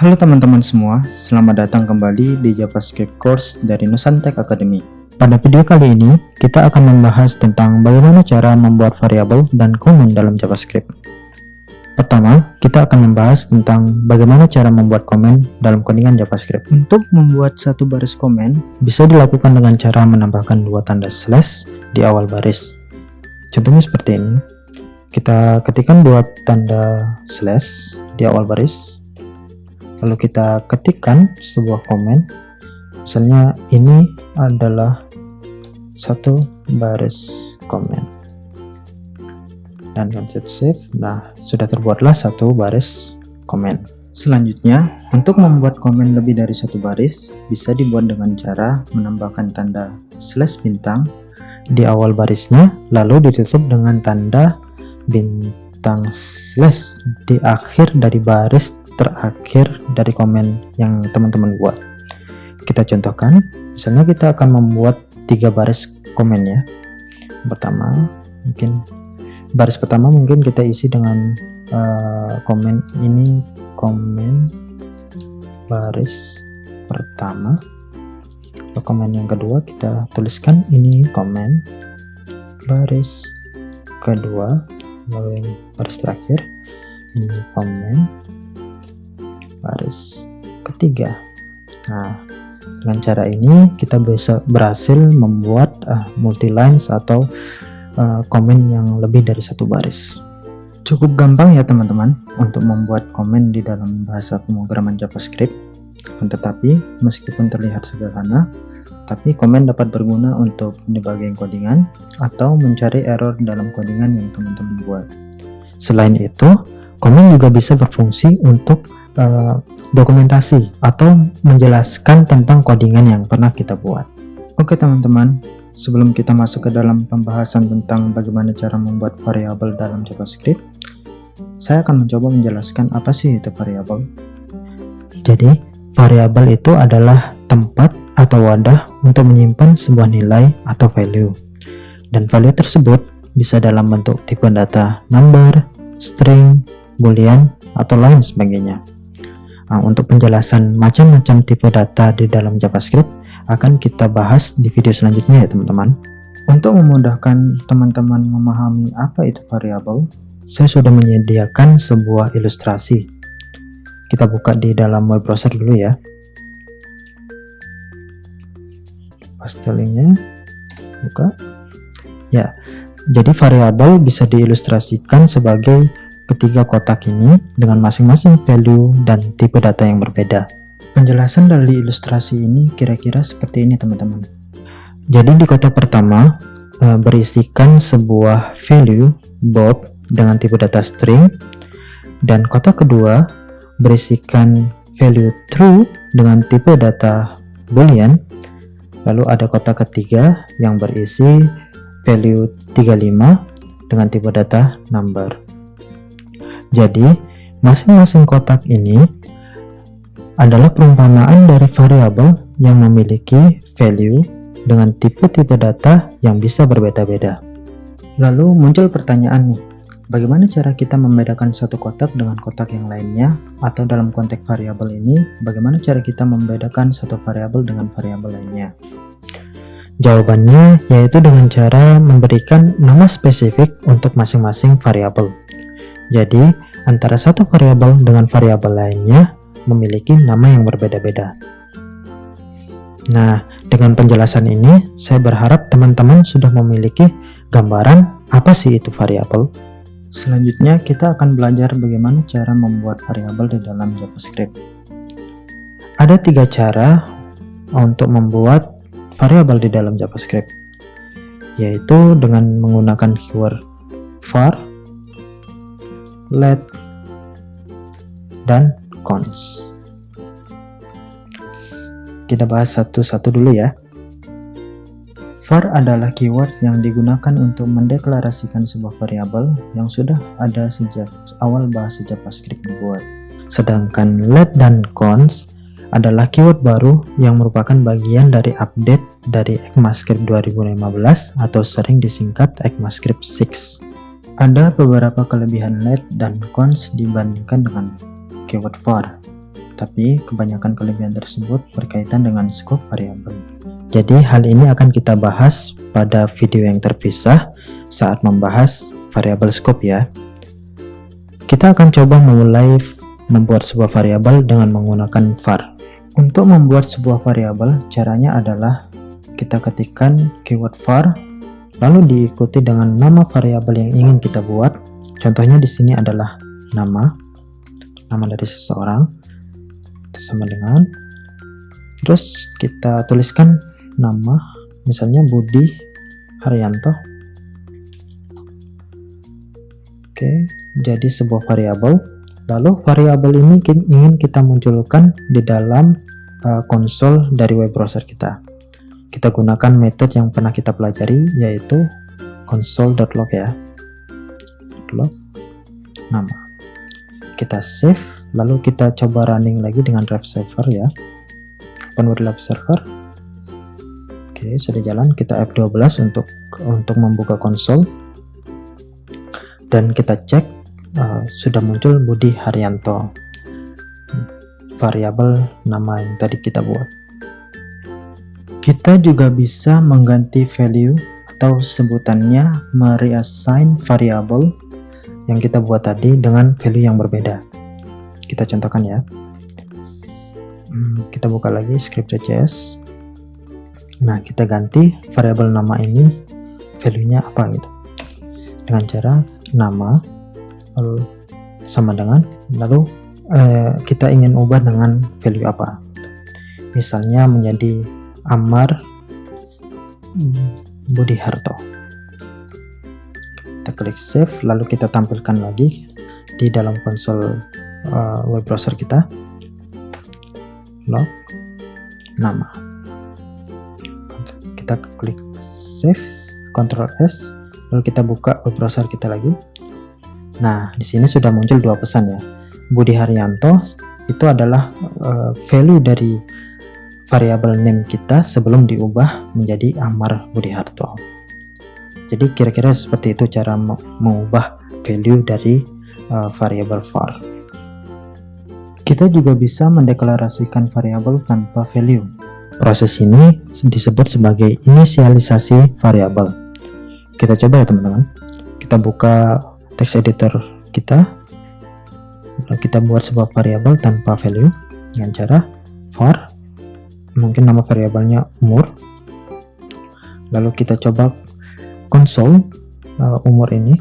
Halo teman-teman semua, selamat datang kembali di JavaScript course dari Nusantek Academy. Pada video kali ini, kita akan membahas tentang bagaimana cara membuat variabel dan komen dalam JavaScript. Pertama, kita akan membahas tentang bagaimana cara membuat komen dalam codingan JavaScript. Untuk membuat satu baris komen, bisa dilakukan dengan cara menambahkan dua tanda slash di awal baris. Contohnya seperti ini. Kita ketikkan dua tanda slash di awal baris. Lalu kita ketikkan sebuah komen, misalnya ini adalah satu baris komen, dan pencet save. Nah, sudah terbuatlah satu baris komen. Selanjutnya, untuk membuat komen lebih dari satu baris, bisa dibuat dengan cara menambahkan tanda slash bintang di awal barisnya, lalu ditutup dengan tanda bintang slash di akhir dari baris terakhir dari komen yang teman-teman buat. Kita contohkan, misalnya kita akan membuat 3 baris komen ya. Baris pertama mungkin kita isi dengan komen ini, komen baris pertama. Lalu komen yang kedua kita tuliskan ini komen baris kedua. Lalu yang baris terakhir ini komen baris ketiga. Nah, dengan cara ini kita bisa berhasil membuat multi-lines atau komen yang lebih dari satu baris. Cukup gampang ya teman-teman untuk membuat komen di dalam bahasa pemrograman JavaScript. Tetapi meskipun terlihat sederhana, tapi komen dapat berguna untuk debugging codingan atau mencari error dalam codingan yang teman-teman buat. Selain itu, komen juga bisa berfungsi untuk dokumentasi atau menjelaskan tentang codingan yang pernah kita buat. Oke teman-teman, sebelum kita masuk ke dalam pembahasan tentang bagaimana cara membuat variabel dalam JavaScript, saya akan mencoba menjelaskan apa sih itu variabel. Jadi, variabel itu adalah tempat atau wadah untuk menyimpan sebuah nilai atau value. Dan value tersebut bisa dalam bentuk tipe data number, string, boolean, atau lain sebagainya. Nah, untuk penjelasan macam-macam tipe data di dalam JavaScript akan kita bahas di video selanjutnya ya teman-teman. Untuk memudahkan teman-teman memahami apa itu variabel, saya sudah menyediakan sebuah ilustrasi. Kita buka di dalam web browser dulu ya. Paste linknya, buka. Ya, jadi variabel bisa diilustrasikan sebagai ketiga kotak ini dengan masing-masing value dan tipe data yang berbeda. Penjelasan dari ilustrasi ini kira-kira seperti ini teman-teman. Jadi di kotak pertama berisikan sebuah value Bob dengan tipe data string, dan kotak kedua berisikan value true dengan tipe data boolean. Lalu ada kotak ketiga yang berisi value 35 dengan tipe data number. Jadi, masing-masing kotak ini adalah perumpamaan dari variabel yang memiliki value dengan tipe-tipe data yang bisa berbeda-beda. Lalu muncul pertanyaan nih, bagaimana cara kita membedakan satu kotak dengan kotak yang lainnya? Atau dalam konteks variabel ini, bagaimana cara kita membedakan satu variabel dengan variabel lainnya? Jawabannya yaitu dengan cara memberikan nama spesifik untuk masing-masing variabel. Jadi, antara satu variabel dengan variabel lainnya memiliki nama yang berbeda-beda. Nah, dengan penjelasan ini, saya berharap teman-teman sudah memiliki gambaran apa sih itu variabel. Selanjutnya, kita akan belajar bagaimana cara membuat variabel di dalam JavaScript. Ada 3 cara untuk membuat variabel di dalam JavaScript, yaitu dengan menggunakan keyword var, let, dan cons. Kita bahas satu-satu dulu ya. Var adalah keyword yang digunakan untuk mendeklarasikan sebuah variabel yang sudah ada sejak awal bahasa JavaScript dibuat. Sedangkan let dan cons adalah keyword baru yang merupakan bagian dari update dari ECMAScript 2015 atau sering disingkat ECMAScript 6. Ada beberapa kelebihan let dan cons dibandingkan dengan keyword var. tapi kebanyakan kelebihan tersebut berkaitan dengan skop variabel. Jadi hal ini akan kita bahas pada video yang terpisah saat membahas variabel skop ya. Kita akan coba memulai membuat sebuah variabel dengan menggunakan var. Untuk membuat sebuah variabel, caranya adalah kita ketikkan keyword var, lalu diikuti dengan nama variabel yang ingin kita buat. Contohnya di sini adalah nama dari seseorang, sama dengan, terus kita tuliskan nama, misalnya Budi Haryanto. Oke, jadi sebuah variabel. Lalu variabel ini ingin kita munculkan di dalam konsol dari web browser kita. Kita gunakan metode yang pernah kita pelajari, yaitu console.log ya. Log nama. Kita save, lalu kita coba running lagi dengan web server ya. Open web server. Oke, sudah jalan. Kita F12 untuk membuka konsol. Dan kita cek sudah muncul Budi Haryanto, variabel nama yang tadi kita buat. Kita juga bisa mengganti value atau sebutannya mereassign variabel yang kita buat tadi dengan value yang berbeda. Kita contohkan ya. Kita buka lagi script.js. Nah, kita ganti variabel nama ini value-nya apa gitu. Dengan cara nama lalu sama dengan, lalu kita ingin ubah dengan value apa. Misalnya menjadi Amar Budi Harto. Kita klik save, lalu kita tampilkan lagi di dalam konsol web browser kita. Log nama. Kita klik save, Ctrl S, lalu kita buka web browser kita lagi. Nah, di sini sudah muncul dua pesan ya. Budi Haryanto itu adalah value dari variabel name kita sebelum diubah menjadi Amar Budi Harto. Jadi kira-kira seperti itu cara mengubah value dari variabel var. Kita juga bisa mendeklarasikan variabel tanpa value. Proses ini disebut sebagai inisialisasi variabel. Kita coba ya teman-teman. Kita buka text editor kita. Lalu kita buat sebuah variabel tanpa value dengan cara var. Mungkin nama variabelnya umur. Lalu kita coba konsol umur ini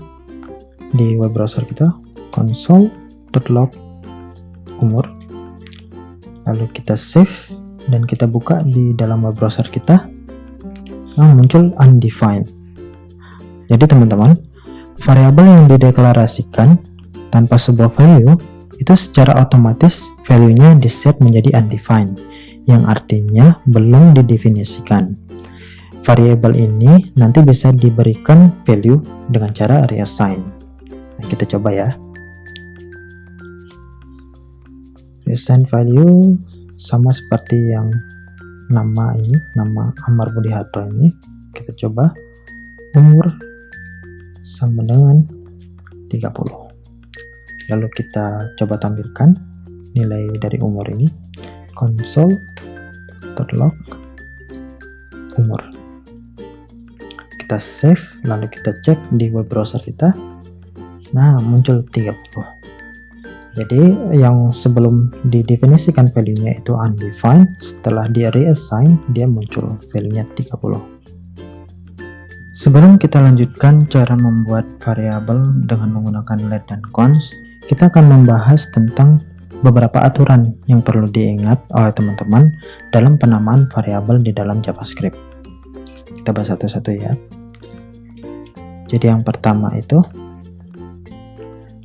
di web browser kita, console.log umur. Lalu kita save dan kita buka di dalam web browser kita. Nah, muncul undefined. Jadi teman-teman, variabel yang dideklarasikan tanpa sebuah value itu secara otomatis value-nya di-set menjadi undefined, yang artinya belum didefinisikan. Variabel ini nanti bisa diberikan value dengan cara reassign. Nah, kita coba ya. Reassign value sama seperti yang nama ini, nama Amar Budi Harto ini. Kita coba umur sama dengan 30. Lalu kita coba tampilkan nilai dari umur ini. Console.log umur. Kita save, lalu kita cek di web browser kita. Nah, muncul 30. Jadi yang sebelum didefinisikan value-nya itu undefined, setelah dia reassign dia muncul value-nya 30. Sebelum kita lanjutkan cara membuat variabel dengan menggunakan let dan const, kita akan membahas tentang beberapa aturan yang perlu diingat oleh teman-teman dalam penamaan variabel di dalam JavaScript. Kita bahas satu-satu ya. Jadi yang pertama itu,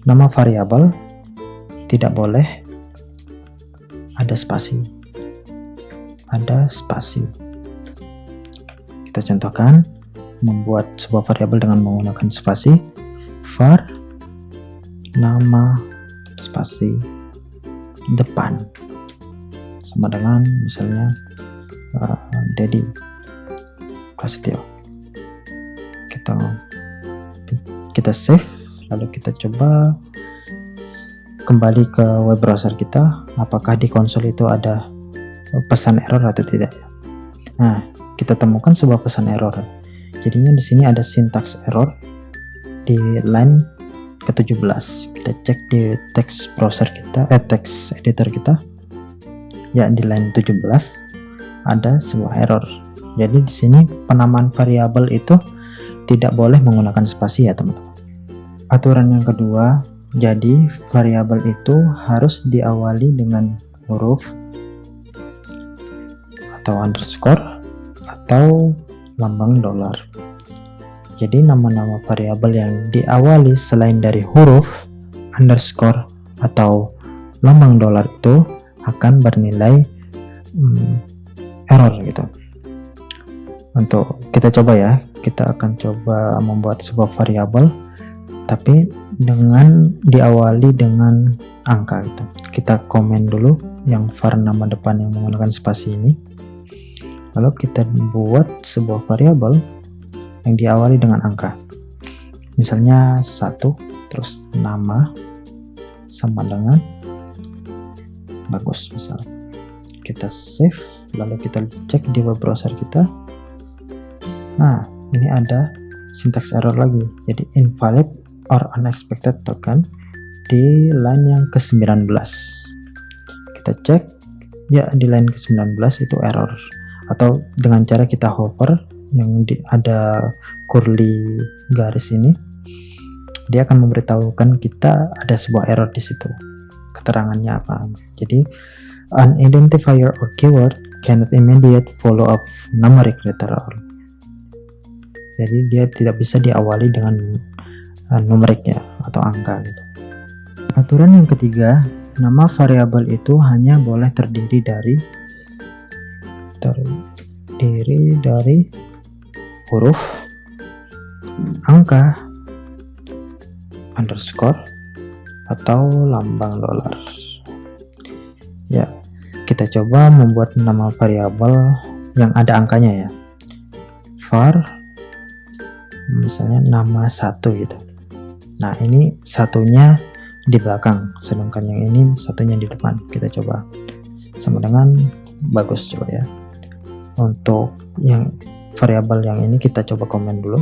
nama variabel tidak boleh ada spasi. Kita contohkan membuat sebuah variabel dengan menggunakan spasi. Var nama spasi depan sama dengan misalnya Dedi Prasetyo. Kita save, lalu kita coba kembali ke web browser kita, apakah di konsol itu ada pesan error atau tidak. Nah, kita temukan sebuah pesan error. Jadinya di sini ada syntax error di line ke-17. Kita cek di text browser kita, text editor kita. Ya, di line 17 ada sebuah error. Jadi di sini penamaan variabel itu tidak boleh menggunakan spasi ya, teman-teman. Aturan yang kedua, jadi variabel itu harus diawali dengan huruf atau underscore atau lambang dolar. Jadi nama-nama variabel yang diawali selain dari huruf, underscore atau lambang dolar itu akan bernilai error gitu. Untuk kita coba ya, kita akan coba membuat sebuah variabel tapi dengan diawali dengan angka gitu. Kita komen dulu yang var nama depan yang menggunakan spasi ini. Lalu kita buat sebuah variabel yang diawali dengan angka. Misalnya 1, terus nama sama dengan bagus misalnya. Kita save, lalu kita cek di web browser kita. Nah, ini ada syntax error lagi. Jadi invalid or unexpected token di line yang ke-19. Kita cek, ya di line ke-19 itu error. Atau dengan cara kita hover yang ada curly garis ini, dia akan memberitahukan kita ada sebuah error di situ. Keterangannya apa? Jadi an identifier or keyword cannot immediate follow up numeric literal. Jadi dia tidak bisa diawali dengan numeriknya atau angka gitu. Aturan yang ketiga, nama variabel itu hanya boleh terdiri dari huruf, angka, underscore atau lambang dolar. Ya, kita coba membuat nama variabel yang ada angkanya ya. var misalnya nama 1 gitu. Nah, ini satunya di belakang, sedangkan yang ini satunya di depan. Kita coba sama dengan bagus coba ya. Untuk yang variabel yang ini kita coba komen dulu.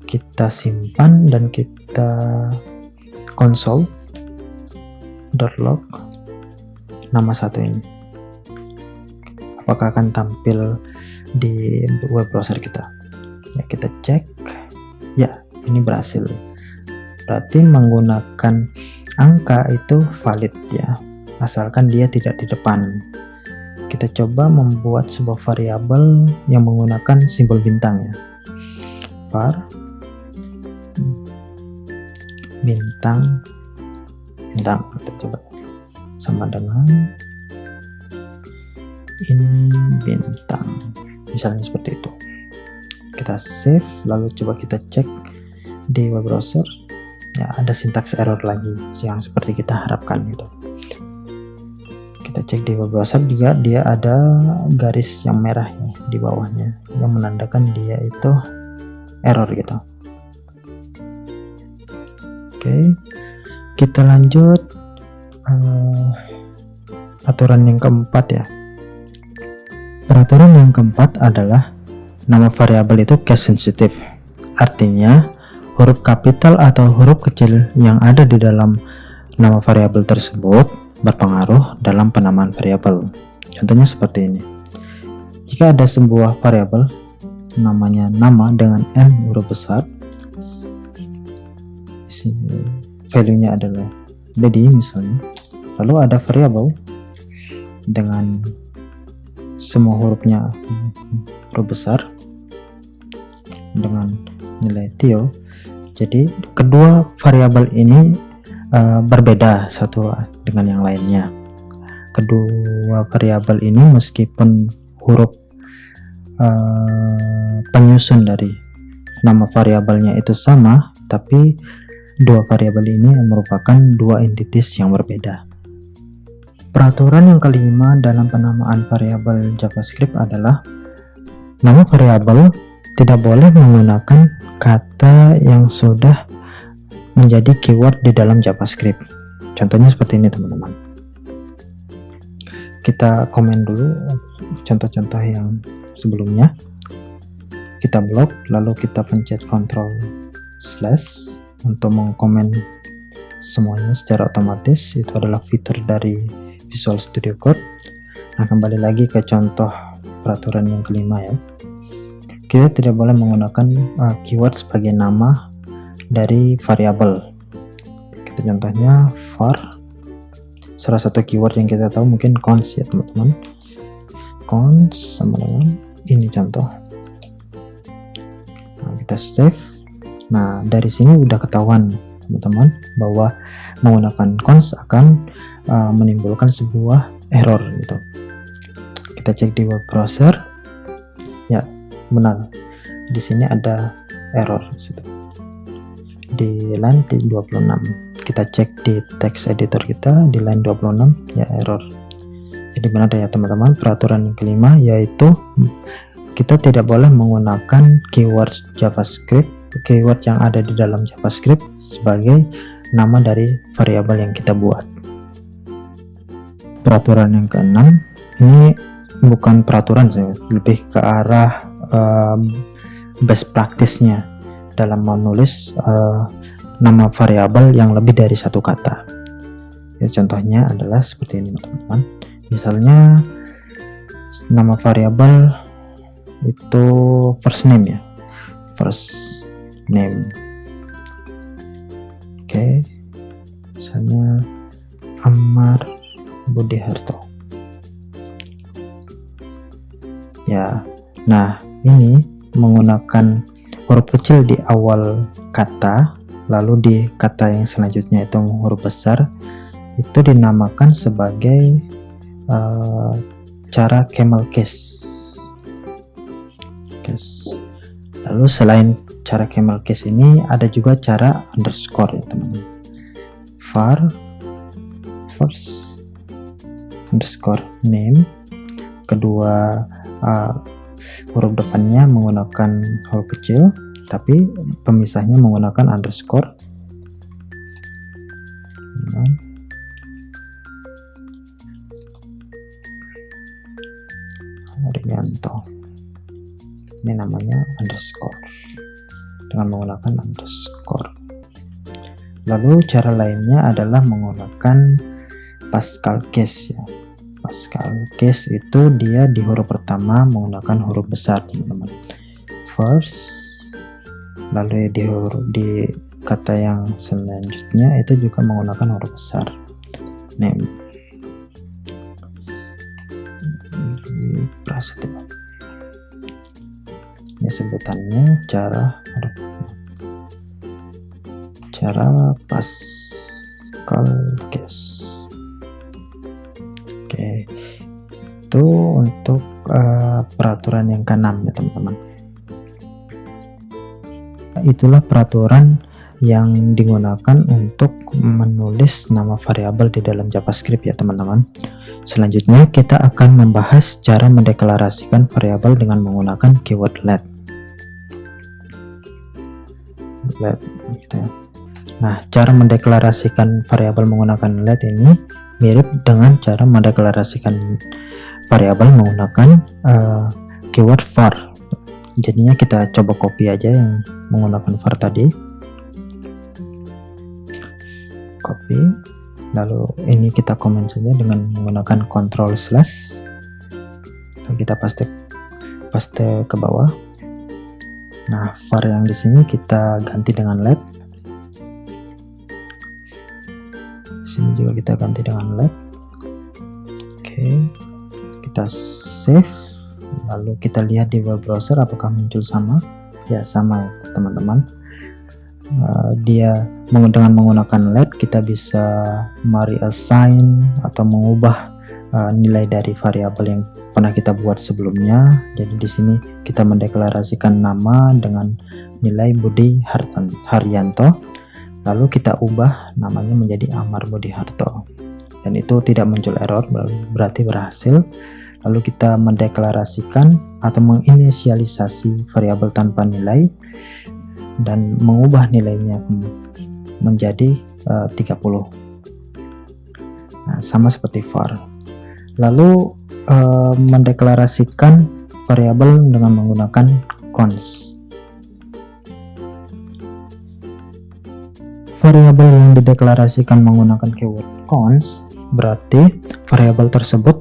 Kita simpan dan kita console.log nama 1 ini. Apakah akan tampil di web browser kita? Ya, kita cek. Ya, ini berhasil. Berarti menggunakan angka itu valid ya, asalkan dia tidak di depan. Kita coba membuat sebuah variabel yang menggunakan simbol bintang ya. var bintang kita coba sama dengan ini bintang, misalnya seperti itu. Kita save, lalu coba kita cek di web browser. Ya, ada syntax error lagi yang seperti kita harapkan gitu. Kita cek di web browser juga, dia ada garis yang merah ya di bawahnya yang menandakan dia itu error gitu. Oke, kita lanjut aturan yang keempat ya. Peraturan yang keempat adalah nama variabel itu case sensitive. Artinya huruf kapital atau huruf kecil yang ada di dalam nama variabel tersebut berpengaruh dalam penamaan variabel. Contohnya seperti ini. Jika ada sebuah variabel namanya nama dengan n huruf besar, value-nya adalah bd misalnya, lalu ada variabel dengan semua hurufnya huruf besar dengan nilai Theo. Jadi kedua variabel ini berbeda satu dengan yang lainnya. Kedua variabel ini meskipun huruf penyusun dari nama variabelnya itu sama, tapi dua variabel ini merupakan dua entitas yang berbeda. Peraturan yang kelima dalam penamaan variabel JavaScript adalah nama variabel tidak boleh menggunakan kata yang sudah menjadi keyword di dalam JavaScript. Contohnya seperti ini teman-teman. Kita komen dulu contoh-contoh yang sebelumnya. Kita blok, lalu kita pencet Ctrl/ untuk mengkomen semuanya secara otomatis. Itu adalah fitur dari Visual Studio Code. Nah, kembali lagi ke contoh peraturan yang kelima ya. Kita tidak boleh menggunakan keyword sebagai nama dari variabel. Kita contohnya var, salah satu keyword yang kita tahu mungkin cons ya teman-teman. Cons sama dengan ini contoh. Nah, kita save. Nah, dari sini udah ketahuan teman-teman bahwa menggunakan cons akan menimbulkan sebuah error gitu. Kita cek di web browser. Ya, benar. Di sini ada error di line 26. Kita cek di text editor kita di line 26, ya error. Jadi benar ya teman-teman, peraturan yang kelima yaitu kita tidak boleh menggunakan keyword JavaScript, keyword yang ada di dalam JavaScript sebagai nama dari variabel yang kita buat. Peraturan yang keenam, ini bukan peraturan sih, lebih ke arah best practice-nya dalam menulis nama variabel yang lebih dari satu kata. Ya, contohnya adalah seperti ini teman-teman. Misalnya nama variabel itu first name ya, first name. Oke, misalnya Amar Budiharto. Ya, nah ini menggunakan huruf kecil di awal kata, lalu di kata yang selanjutnya itu huruf besar, itu dinamakan sebagai cara camel case. Lalu selain cara camel case ini ada juga cara underscore ya teman-teman. var first underscore name, kedua huruf depannya menggunakan huruf kecil, tapi pemisahnya menggunakan underscore. Haryanto, ini namanya underscore dengan menggunakan underscore. Lalu cara lainnya adalah menggunakan Pascal case ya. Pascal case itu dia di huruf pertama menggunakan huruf besar teman-teman. First, lalu di kata yang selanjutnya itu juga menggunakan huruf besar. Name. Ini sebutannya cara Pascal case. Oke, itu untuk peraturan yang keenam ya teman-teman. Itulah peraturan yang digunakan untuk menulis nama variabel di dalam JavaScript ya teman-teman. Selanjutnya kita akan membahas cara mendeklarasikan variabel dengan menggunakan keyword let. Nah, cara mendeklarasikan variabel menggunakan let ini mirip dengan cara mendeklarasikan variabel menggunakan keyword var. Jadinya kita coba copy aja yang menggunakan var tadi. Copy, lalu ini kita komen saja dengan menggunakan Ctrl/, lalu kita paste ke bawah. Nah, var yang di sini kita ganti dengan let. Di sini juga kita ganti dengan let. Oke, kita save. Lalu kita lihat di web browser apakah muncul sama. Ya, sama teman-teman. Dia dengan menggunakan let kita bisa mereassign atau mengubah nilai dari variabel yang pernah kita buat sebelumnya. Jadi di sini kita mendeklarasikan nama dengan nilai Budi Haryanto, lalu kita ubah namanya menjadi Amar Budiharto, dan itu tidak muncul error, berarti berhasil. Lalu kita mendeklarasikan atau menginisialisasi variabel tanpa nilai dan mengubah nilainya menjadi 30. Nah, sama seperti var. Lalu mendeklarasikan variabel dengan menggunakan cons. Variabel yang dideklarasikan menggunakan keyword cons berarti variabel tersebut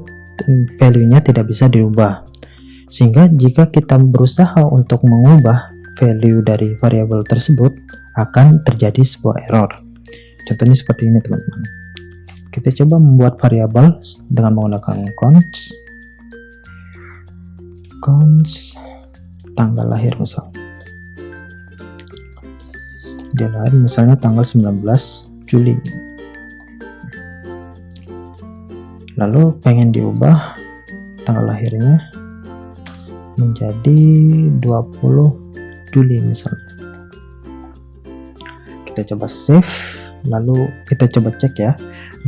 value-nya tidak bisa diubah, sehingga jika kita berusaha untuk mengubah value dari variabel tersebut akan terjadi sebuah error. Contohnya seperti ini teman-teman. Kita coba membuat variabel dengan menggunakan cons tanggal lahir misalnya. Dia lahir misalnya tanggal 19 Juli. Lalu pengen diubah tanggal lahirnya menjadi 20 Juli misalnya. Kita coba save, lalu kita coba cek ya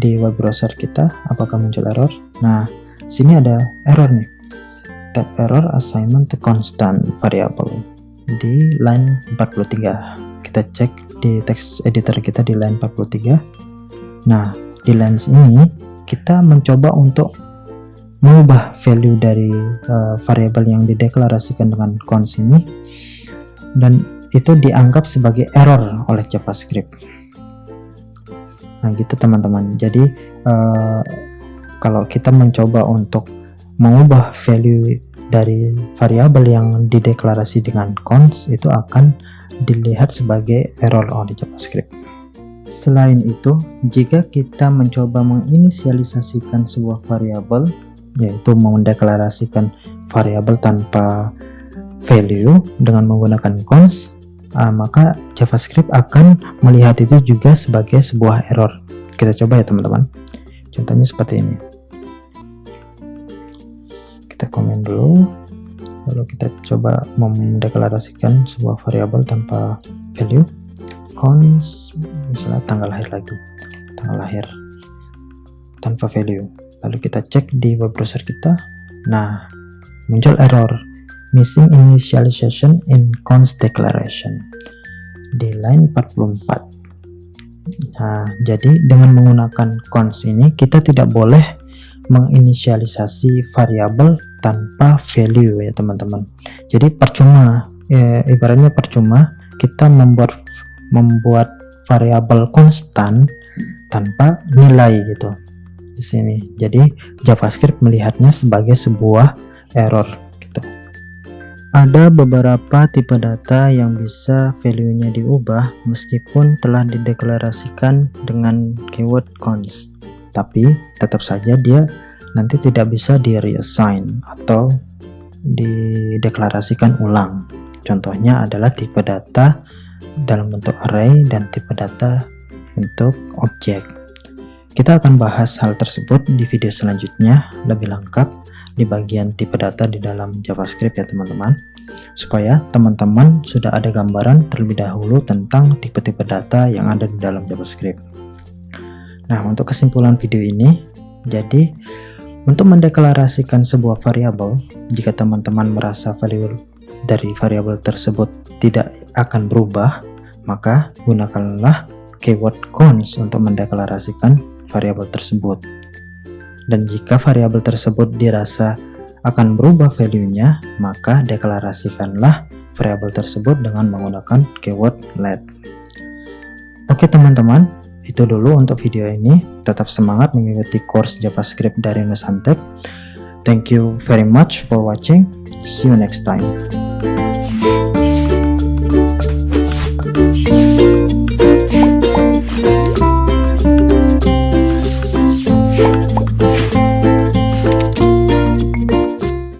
di web browser kita apakah muncul error. Nah, sini ada error nih. Tab error assignment to constant variable di line 43. Kita cek di text editor kita di line 43. Nah, di line ini kita mencoba untuk mengubah value dari variabel yang dideklarasikan dengan cons ini, dan itu dianggap sebagai error oleh JavaScript. Nah gitu teman-teman. Jadi kalau kita mencoba untuk mengubah value dari variabel yang dideklarasi dengan cons, itu akan dilihat sebagai error oleh JavaScript. Selain itu, jika kita mencoba menginisialisasikan sebuah variabel, yaitu mendeklarasikan variabel tanpa value dengan menggunakan cons, maka JavaScript akan melihat itu juga sebagai sebuah error. Kita coba ya teman-teman. Contohnya seperti ini. Kita komen dulu, lalu kita coba mendeklarasikan sebuah variabel tanpa value. Cons misalnya tanggal lahir lagi, tanggal lahir tanpa value. Lalu kita cek di web browser kita. Nah, muncul error missing initialization in cons declaration di line 44. Nah, jadi dengan menggunakan cons ini kita tidak boleh menginisialisasi variabel tanpa value ya teman-teman. Jadi percuma, ibaratnya percuma kita membuat variabel konstan tanpa nilai gitu di sini. Jadi JavaScript melihatnya sebagai sebuah error gitu. Ada beberapa tipe data yang bisa value-nya diubah meskipun telah dideklarasikan dengan keyword cons, tapi tetap saja dia nanti tidak bisa di reassign atau dideklarasikan ulang. Contohnya adalah tipe data dalam bentuk array dan tipe data bentuk objek. Kita akan bahas hal tersebut di video selanjutnya lebih lengkap di bagian tipe data di dalam JavaScript ya teman-teman, supaya teman-teman sudah ada gambaran terlebih dahulu tentang tipe-tipe data yang ada di dalam JavaScript. Nah, untuk kesimpulan video ini, jadi untuk mendeklarasikan sebuah variabel, jika teman-teman merasa value dari variabel tersebut tidak akan berubah, maka gunakanlah keyword cons untuk mendeklarasikan variabel tersebut. Dan jika variabel tersebut dirasa akan berubah value-nya, maka deklarasikanlah variabel tersebut dengan menggunakan keyword let. Oke teman-teman, itu dulu untuk video ini. Tetap semangat mengikuti course JavaScript dari Nusantep. Thank you very much for watching. See you next time.